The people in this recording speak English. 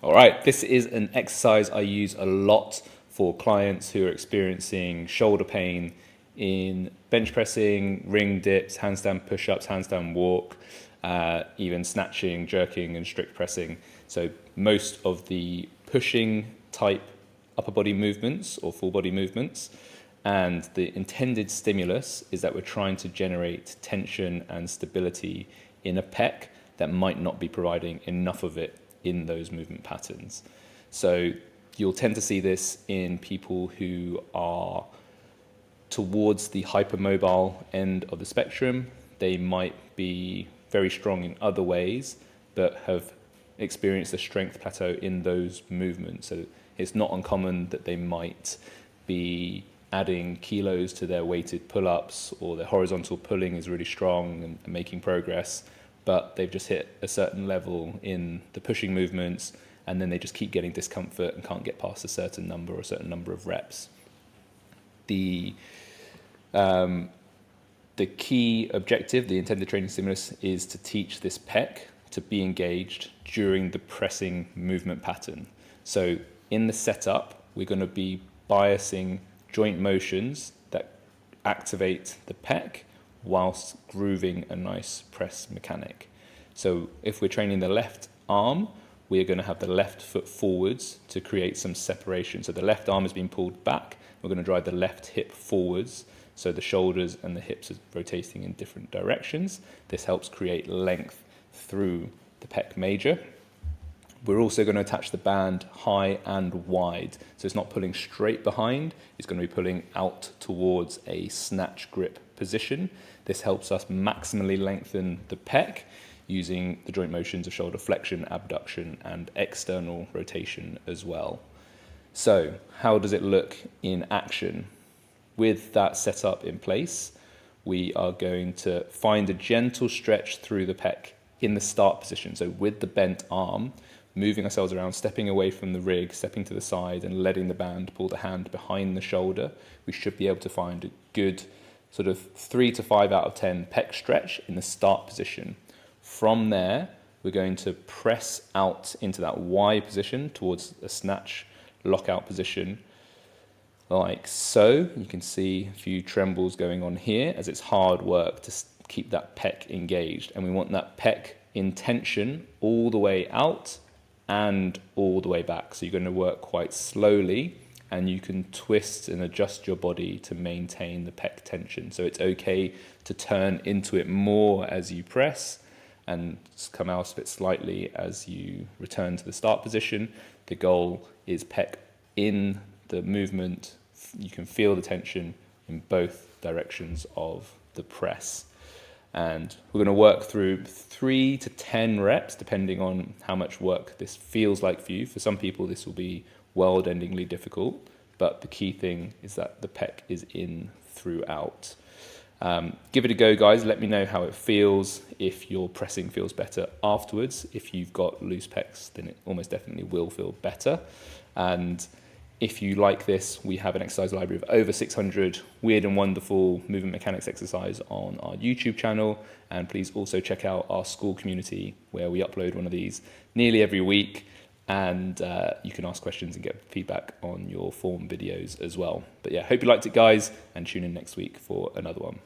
All right, this is an exercise I use a lot for clients who are experiencing shoulder pain in bench pressing, ring dips, handstand push-ups, handstand walk, even snatching, jerking, and strict pressing. So most of the pushing type upper body movements or full body movements. And the intended stimulus is that we're trying to generate tension and stability in a pec that might not be providing enough of it in those movement patterns. So you'll tend to see this in people who are towards the hypermobile end of the spectrum. They might be very strong in other ways, but have experienced a strength plateau in those movements. So it's not uncommon that they might be adding kilos to their weighted pull-ups, or their horizontal pulling is really strong and making progress, but they've just hit a certain level in the pushing movements, and then they just keep getting discomfort and can't get past a certain number or a certain number of reps. The key objective, the intended training stimulus, is to teach this pec to be engaged during the pressing movement pattern. So in the setup, we're going to be biasing joint motions that activate the pec whilst grooving a nice press mechanic. So if we're training the left arm, we're going to have the left foot forwards to create some separation. So the left arm is being pulled back. We're going to drive the left hip forwards, so the shoulders and the hips are rotating in different directions. This helps create length through the pec major. We're also going to attach the band high and wide. So it's not pulling straight behind, it's going to be pulling out towards a snatch grip position. This helps us maximally lengthen the pec using the joint motions of shoulder flexion, abduction, and external rotation as well. So how does it look in action? With that setup in place, we are going to find a gentle stretch through the pec in the start position. So with the bent arm, moving ourselves around, stepping away from the rig, stepping to the side and letting the band pull the hand behind the shoulder, we should be able to find a good sort of 3 to 5 out of 10 pec stretch in the start position. From there, we're going to press out into that Y position towards a snatch lockout position, like so. You can see a few trembles going on here as it's hard work to keep that pec engaged, and we want that pec in tension all the way out and all the way back. So you're going to work quite slowly, and you can twist and adjust your body to maintain the pec tension. So it's okay to turn into it more as you press and come out of it slightly as you return to the start position. The goal is pec in the movement. You can feel the tension in both directions of the press. And we're going to work through 3 to 10 reps, depending on how much work this feels like for you. For some people, this will be world-endingly difficult, but the key thing is that the pec is in throughout. Give it a go, guys. Let me know how it feels. If your pressing feels better afterwards, if you've got loose pecs, then it almost definitely will feel better. And if you like this, we have an exercise library of over 600 weird and wonderful movement mechanics exercise on our YouTube channel. And please also check out our school community, where we upload one of these nearly every week. And you can ask questions and get feedback on your form videos as well. But yeah, hope you liked it, guys, and tune in next week for another one.